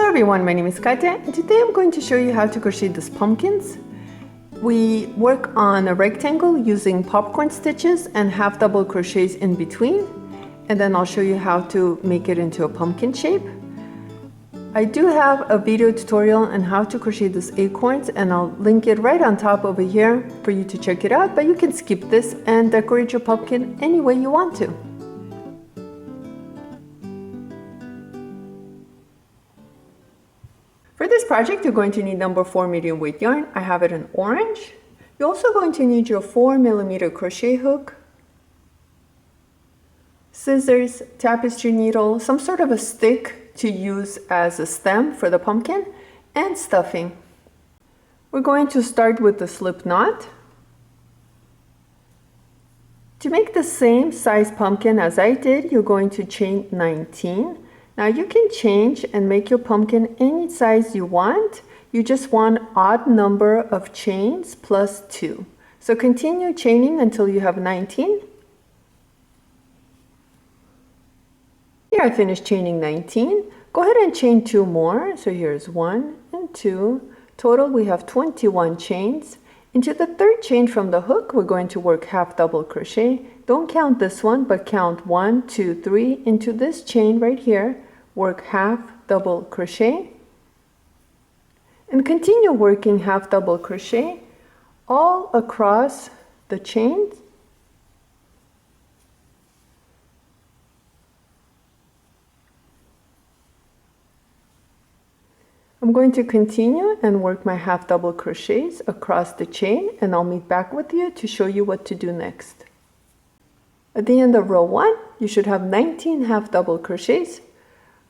Hello everyone, my name is Katya and today I'm going to show you how to crochet these pumpkins. We work on a rectangle using popcorn stitches and half double crochets in between, and then I'll show you how to make it into a pumpkin shape. I do have a video tutorial on how to crochet these acorns and I'll link it right on top over here for you to check it out, but you can skip this and decorate your pumpkin any way you want to. For this project, you're going to need number 4 medium weight yarn. I have it in orange. You're also going to need your 4mm crochet hook, scissors, tapestry needle, some sort of a stick to use as a stem for the pumpkin, and stuffing. We're going to start with the slip knot. To make the same size pumpkin as I did, you're going to chain 19. Now you can change and make your pumpkin any size you want. You just want odd number of chains plus 2. So continue chaining until you have 19. Here I finished chaining 19. Go ahead and chain 2 more. So here's 1 and 2. Total we have 21 chains. Into the third chain from the hook, we're going to work half double crochet. Don't count this one, but count 1, 2, 3 into this chain right here. Work half double crochet and continue working half double crochet all across the chains. I'm going to continue and work my half double crochets across the chain, and I'll meet back with you to show you what to do next. At the end of row 1, you should have 19 half double crochets.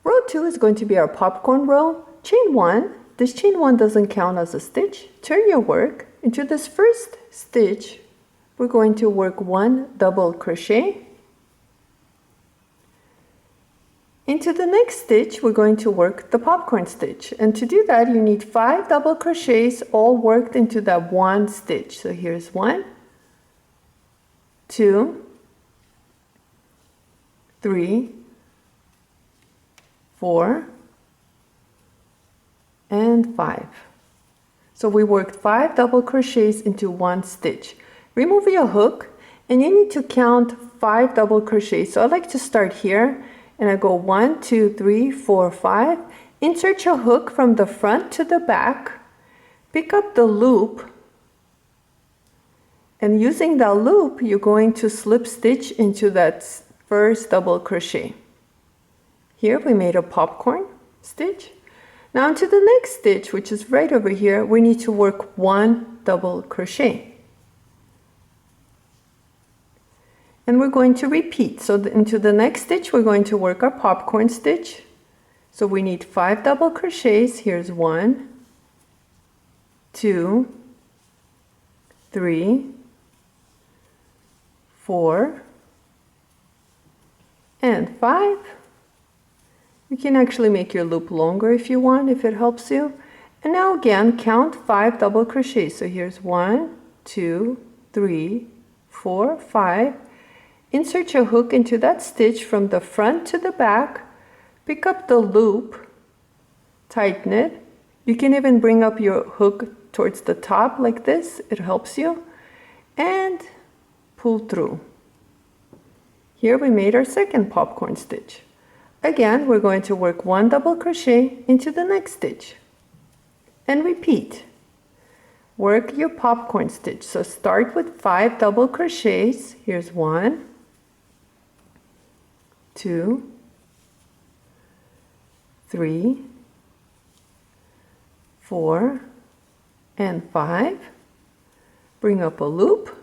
Row 2 is going to be our popcorn row. Chain 1. This chain 1 doesn't count as a stitch. Turn your work. Into this first stitch, we're going to work 1 double crochet. Into the next stitch, we're going to work the popcorn stitch. And to do that, you need 5 double crochets all worked into that one stitch. So here's 1, 2, 3, 4, and 5. So we worked 5 double crochets into one stitch. Remove your hook and you need to count 5 double crochets. So I like to start here and I go 1, 2, 3, 4, 5. Insert your hook from the front to the back. Pick up the loop, and using that loop, you're going to slip stitch into that first double crochet. Here we made a popcorn stitch. Now into the next stitch, which is right over here, we need to work 1 double crochet. And we're going to repeat. So into the next stitch, we're going to work our popcorn stitch. So we need 5 double crochets. Here's 1, 2, 3, 4, and 5. You can actually make your loop longer if you want, if it helps you. And now again, count 5 double crochets. So here's 1, 2, 3, 4, 5. Insert your hook into that stitch from the front to the back. Pick up the loop, tighten it. You can even bring up your hook towards the top like this. It helps you. And pull through. Here we made our second popcorn stitch. Again, we're going to work 1 double crochet into the next stitch and repeat. Work your popcorn stitch. So start with 5 double crochets. Here's 1, 2, 3, 4, and 5. Bring up a loop.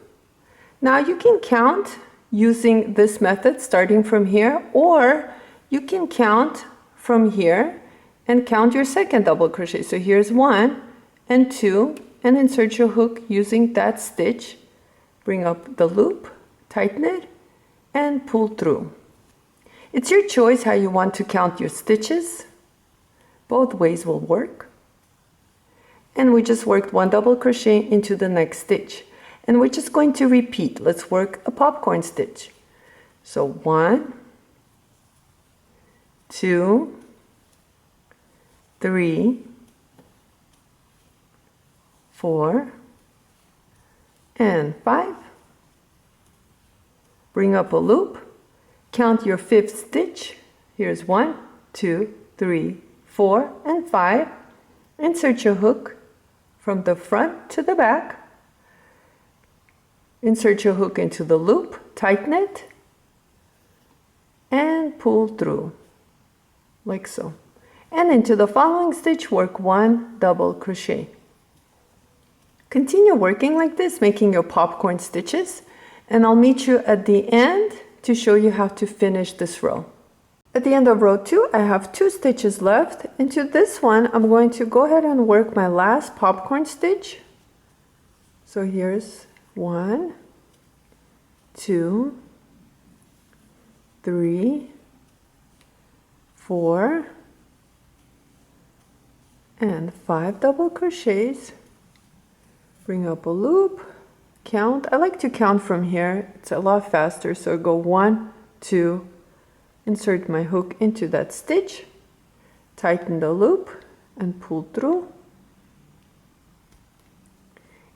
Now you can count using this method starting from here, or you can count from here and count your second double crochet. So here's 1 and 2, and insert your hook using that stitch. Bring up the loop, tighten it, and pull through. It's your choice how you want to count your stitches. Both ways will work. And we just worked 1 double crochet into the next stitch. And we're just going to repeat. Let's work a popcorn stitch. So 1, 2, 3, 4, and 5. Bring up a loop, count your 5th stitch. Here's 1, 2, 3, 4, and 5. Insert your hook from the front to the back. Insert your hook into the loop, tighten it, and pull through, like so. And into the following stitch, work 1 double crochet. Continue working like this, making your popcorn stitches, and I'll meet you at the end to show you how to finish this row. At the end of row 2, I have 2 stitches left. Into this one, I'm going to go ahead and work my last popcorn stitch. So here's 1, 2, 3, 4, and 5 double crochets. Bring up a loop, count. I like to count from here, it's a lot faster, so go 1, 2, insert my hook into that stitch, tighten the loop, and pull through.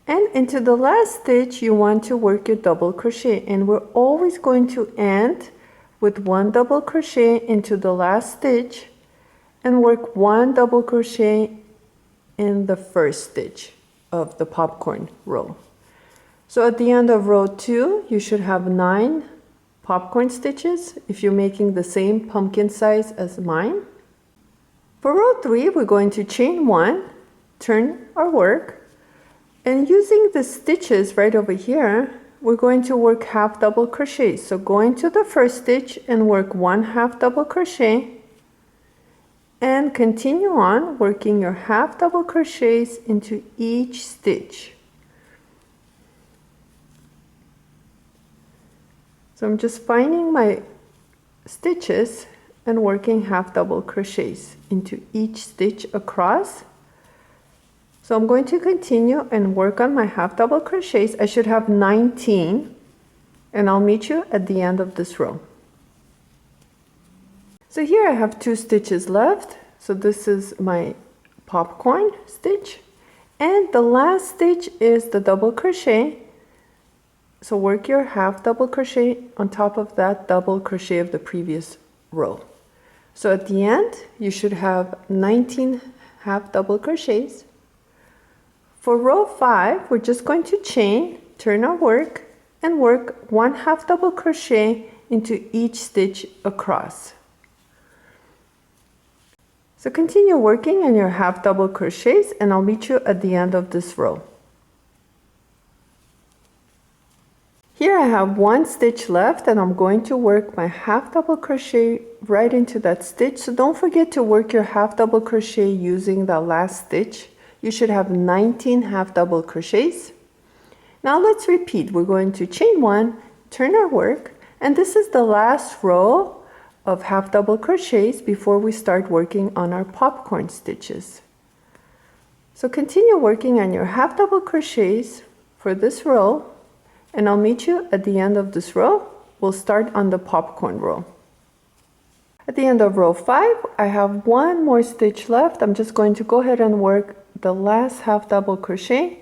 And into the last stitch, you want to work your double crochet, and we're always going to end with 1 double crochet into the last stitch and work 1 double crochet in the first stitch of the popcorn row. So at the end of row 2, you should have 9 popcorn stitches if you're making the same pumpkin size as mine. For row 3, we're going to chain 1, turn our work, and using the stitches right over here, we're going to work half double crochet. So go into the first stitch and work 1 half double crochet, and continue on working your half double crochets into each stitch. So I'm just finding my stitches and working half double crochets into each stitch across. So I'm going to continue and work on my half double crochets. I should have 19, and I'll meet you at the end of this row. So here I have 2 stitches left. So this is my popcorn stitch, and the last stitch is the double crochet. So work your half double crochet on top of that double crochet of the previous row. So at the end, you should have 19 half double crochets. For row 5, we're just going to chain, turn our work, and work 1 half double crochet into each stitch across. So continue working on your half double crochets, and I'll meet you at the end of this row. Here I have 1 stitch left, and I'm going to work my half double crochet right into that stitch. So don't forget to work your half double crochet using the last stitch. You should have 19 half double crochets. Now let's repeat. We're going to chain 1, turn our work, and this is the last row of half double crochets before we start working on our popcorn stitches. So continue working on your half double crochets for this row, and I'll meet you at the end of this row. We'll start on the popcorn row. At the end of row 5, I have 1 more stitch left. I'm just going to go ahead and work the last half double crochet.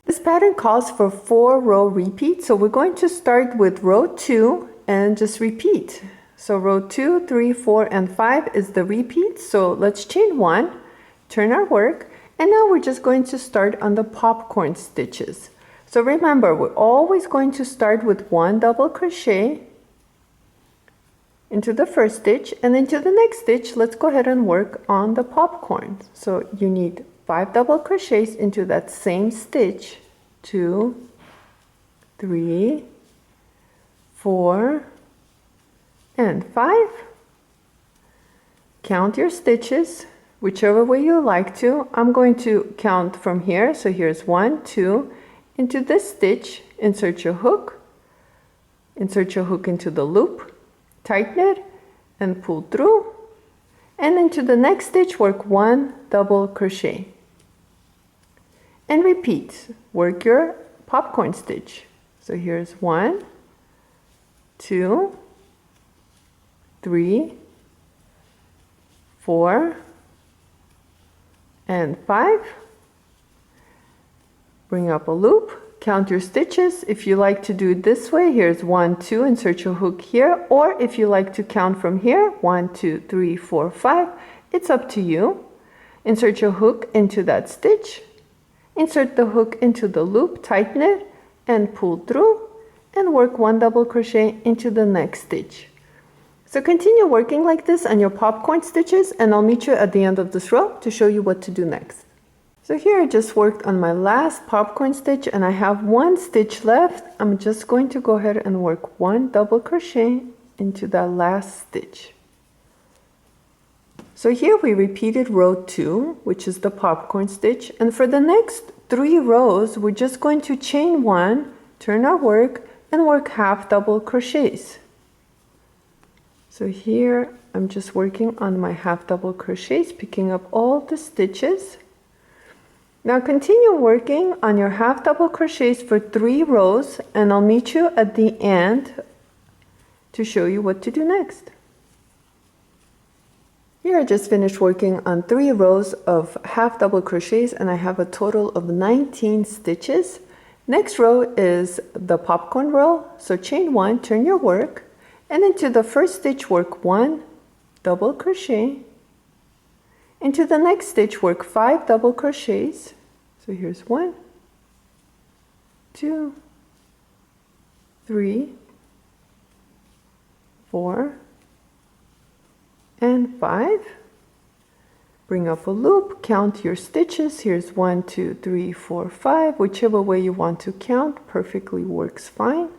This pattern calls for 4 row repeats, so we're going to start with row 2 and just repeat. So row 2, 3, 4, and 5 is the repeat. So let's chain 1, turn our work, and now we're just going to start on the popcorn stitches. So remember, we're always going to start with 1 double crochet into the first stitch, and into the next stitch, let's go ahead and work on the popcorn. So you need 5 double crochets into that same stitch, 2, 3, 4, and 5. Count your stitches whichever way you like to. I'm going to count from here. So here's 1, 2, into this stitch, insert your hook into the loop, tighten it, and pull through. And into the next stitch, work 1 double crochet. And repeat, work your popcorn stitch. So here's 1, 2, 3, 4, and 5. Bring up a loop, count your stitches. If you like to do it this way, here's 1, 2, insert your hook here, or if you like to count from here, 1, 2, 3, 4, 5, it's up to you. Insert your hook into that stitch, insert the hook into the loop, tighten it, and pull through, and work 1 double crochet into the next stitch. So continue working like this on your popcorn stitches, and I'll meet you at the end of this row to show you what to do next. So here I just worked on my last popcorn stitch and I have 1 stitch left. I'm just going to go ahead and work 1 double crochet into that last stitch. So here we repeated row 2, which is the popcorn stitch, and for the next 3 rows we're just going to chain 1, turn our work, and work half double crochets. So here I'm just working on my half double crochets, picking up all the stitches. Now continue working on your half double crochets for 3 rows, and I'll meet you at the end to show you what to do next. Here I just finished working on 3 rows of half double crochets and I have a total of 19 stitches. Next row is the popcorn row, so chain 1, turn your work, and into the first stitch work 1 double crochet. Into the next stitch work 5 double crochets. So here's 1, 2, 3, 4, and 5. Bring up a loop, count your stitches. Here's 1, 2, 3, 4, 5. Whichever way you want to count perfectly works fine.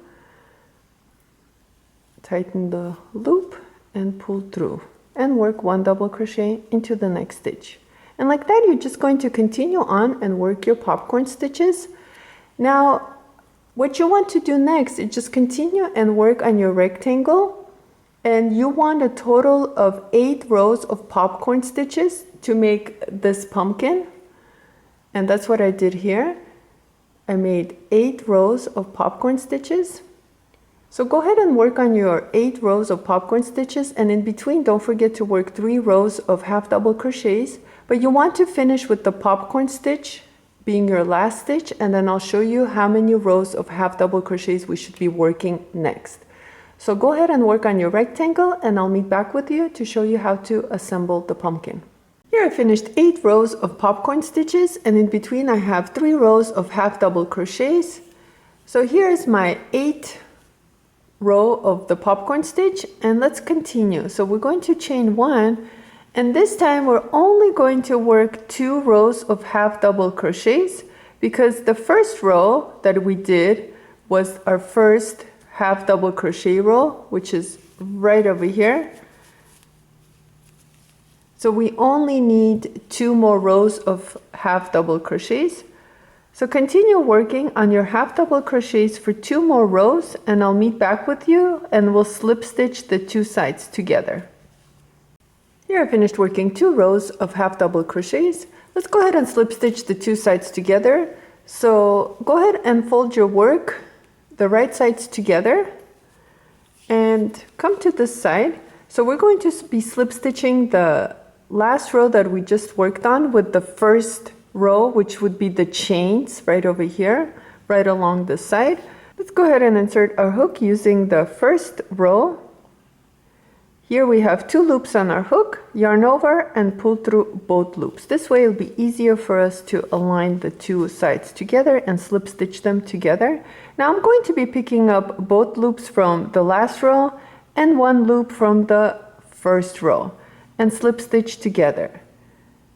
Tighten the loop and pull through, and work 1 double crochet into the next stitch. And like that, you're just going to continue on and work your popcorn stitches. Now, what you want to do next is just continue and work on your rectangle. And you want a total of 8 rows of popcorn stitches to make this pumpkin. And that's what I did here. I made 8 rows of popcorn stitches. So go ahead and work on your 8 rows of popcorn stitches, and in between don't forget to work 3 rows of half double crochets, but you want to finish with the popcorn stitch being your last stitch, and then I'll show you how many rows of half double crochets we should be working next. So go ahead and work on your rectangle and I'll meet back with you to show you how to assemble the pumpkin. Here I finished 8 rows of popcorn stitches, and in between I have 3 rows of half double crochets. So here's my 8 row of the popcorn stitch, and let's continue. So we're going to chain 1, and this time we're only going to work 2 rows of half double crochets, because the first row that we did was our first half double crochet row, which is right over here. So we only need 2 more rows of half double crochets. So continue working on your half double crochets for 2 more rows, and I'll meet back with you and we'll slip stitch the 2 sides together. Here I finished working 2 rows of half double crochets. Let's go ahead and slip stitch the 2 sides together. So go ahead and fold your work, the right sides together, and come to this side. So we're going to be slip stitching the last row that we just worked on with the first row, which would be the chains right over here, right along the side. Let's go ahead and insert our hook using the first row. Here we have 2 loops on our hook, yarn over and pull through both loops. This way it'll be easier for us to align the 2 sides together and slip stitch them together. Now I'm going to be picking up both loops from the last row and 1 loop from the first row and slip stitch together.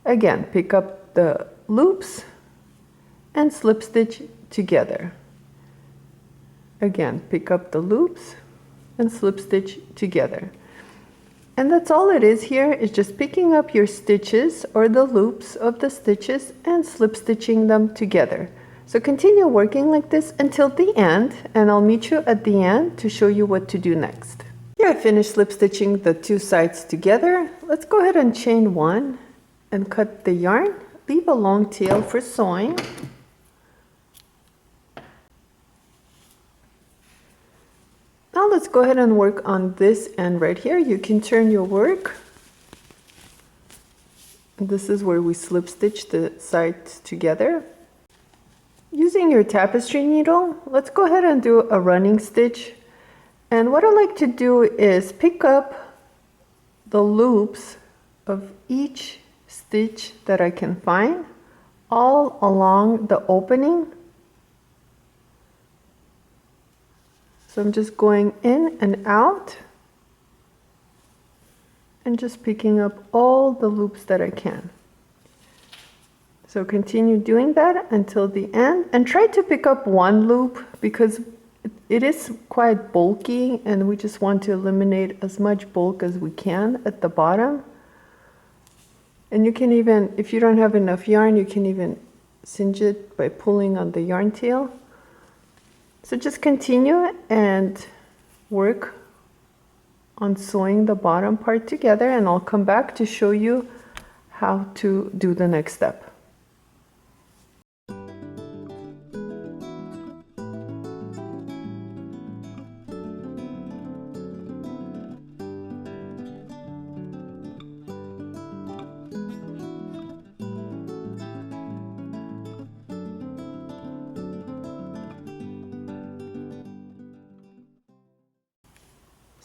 Again, pick up the loops and slip stitch together. Again, pick up the loops and slip stitch together. And that's all it is here, is just picking up your stitches or the loops of the stitches and slip stitching them together. So continue working like this until the end, and I'll meet you at the end to show you what to do next. Here I finished slip stitching the 2 sides together. Let's go ahead and chain 1 and cut the yarn. Leave a long tail for sewing. Now let's go ahead and work on this end right here. You can turn your work This is where we slip stitch the sides together. Using your tapestry needle, let's go ahead and do a running stitch. And what I like to do is pick up the loops of each stitch that I can find all along the opening. So I'm just going in and out and just picking up all the loops that I can. So continue doing that until the end, and try to pick up one loop because it is quite bulky and we just want to eliminate as much bulk as we can at the bottom. And you can even, if you don't have enough yarn, you can even singe it by pulling on the yarn tail. So just continue and work on sewing the bottom part together, and I'll come back to show you how to do the next step.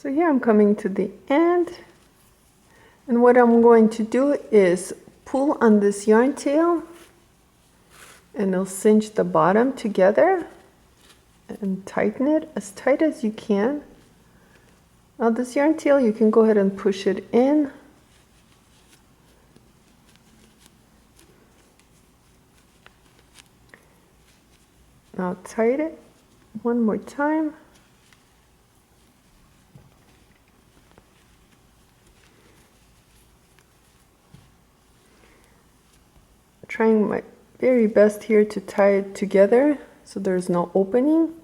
So here I'm coming to the end, and what I'm going to do is pull on this yarn tail and it'll cinch the bottom together and tighten it as tight as you can. Now this yarn tail, you can go ahead and push it in. Now tighten it one more time. Trying my very best here to tie it together so there's no opening.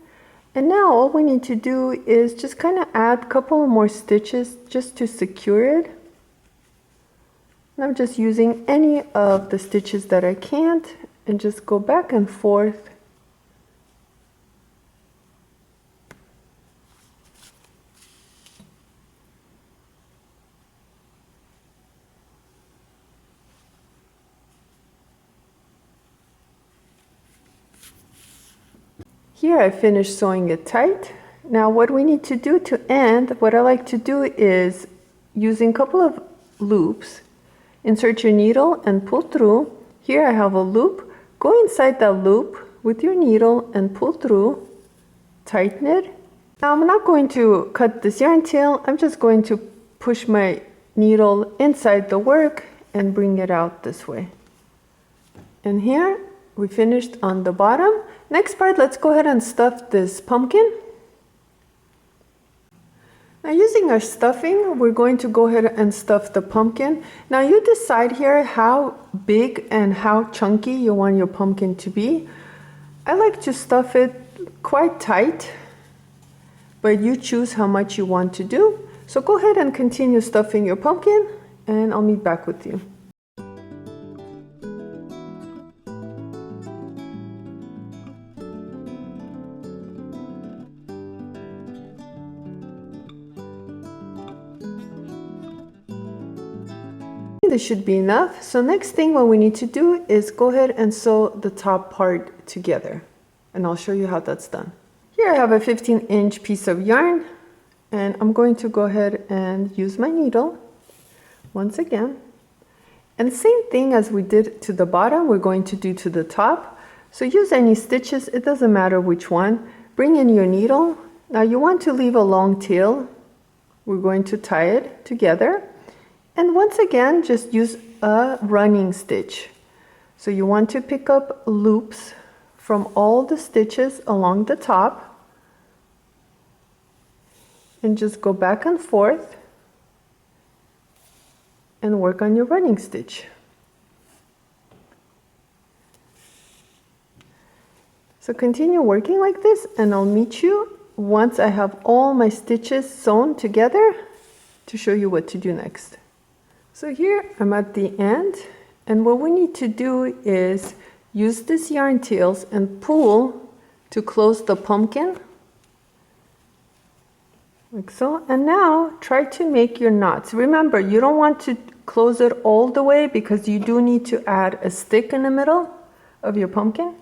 And now all we need to do is just kind of add a couple of more stitches just to secure it. And I'm just using any of the stitches that I can't and just go back and forth. Here I finished sewing it tight. Now what we need to do to end, what I like to do is using a couple of loops, insert your needle and pull through. Here I have a loop. Go inside that loop with your needle and pull through, tighten it. Now I'm not going to cut this yarn tail, I'm just going to push my needle inside the work and bring it out this way. And here we finished on the bottom. Next part, let's go ahead and stuff this pumpkin. Now using our stuffing, we're going to go ahead and stuff the pumpkin. Now you decide here how big and how chunky you want your pumpkin to be. I like to stuff it quite tight, but you choose how much you want to do. So go ahead and continue stuffing your pumpkin and I'll meet back with you. This should be enough. So next thing what we need to do is go ahead and sew the top part together, and I'll show you how that's done. Here I have a 15-inch piece of yarn, and I'm going to go ahead and use my needle once again, and same thing as we did to the bottom we're going to do to the top. So use any stitches, it doesn't matter which one. Bring in your needle. Now you want to leave a long tail. We're going to tie it together. And once again, just use a running stitch. So you want to pick up loops from all the stitches along the top and just go back and forth and work on your running stitch. So continue working like this, and I'll meet you once I have all my stitches sewn together to show you what to do next. So here I'm at the end, and what we need to do is use this yarn tails and pull to close the pumpkin, like so. And now try to make your knots. Remember, you don't want to close it all the way because you do need to add a stick in the middle of your pumpkin.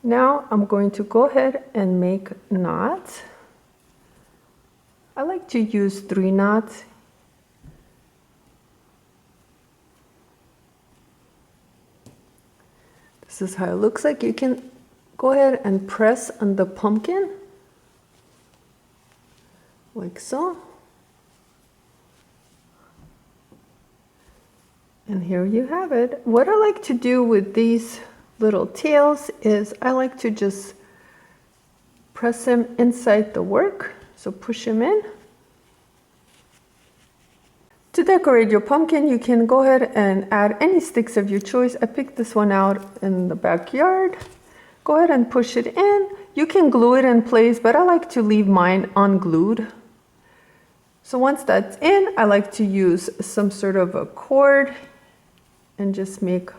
Now I'm going to go ahead and make knots. I like to use 3 knots. This is how it looks like. You can go ahead and press on the pumpkin like so. And here you have it. What I like to do with these little tails is I like to just press them inside the work. So push them in. To decorate your pumpkin, you can go ahead and add any sticks of your choice. I picked this one out in the backyard. Go ahead and push it in. You can glue it in place, but I like to leave mine unglued. So once that's in, I like to use some sort of a cord and just make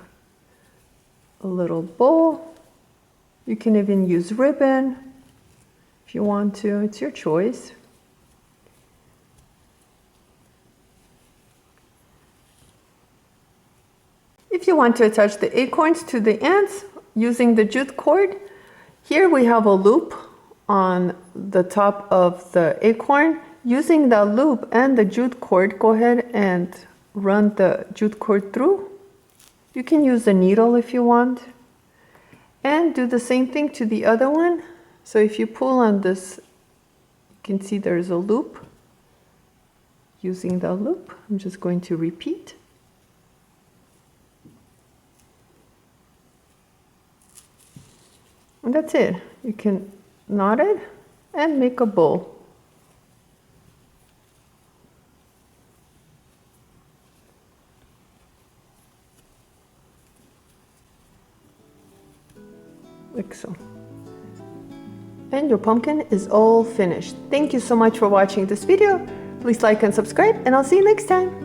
a little bow. You can even use ribbon if you want to. It's your choice. If you want to attach the acorns to the ends using the jute cord, here we have a loop on the top of the acorn. Using the loop and the jute cord, go ahead and run the jute cord through. You can use a needle if you want. And do the same thing to the other one. So if you pull on this, you can see there's a loop. Using the loop, I'm just going to repeat. And that's it. You can knot it and make a bow. Like so. And your pumpkin is all finished. Thank you so much for watching this video. Please like and subscribe, and I'll see you next time.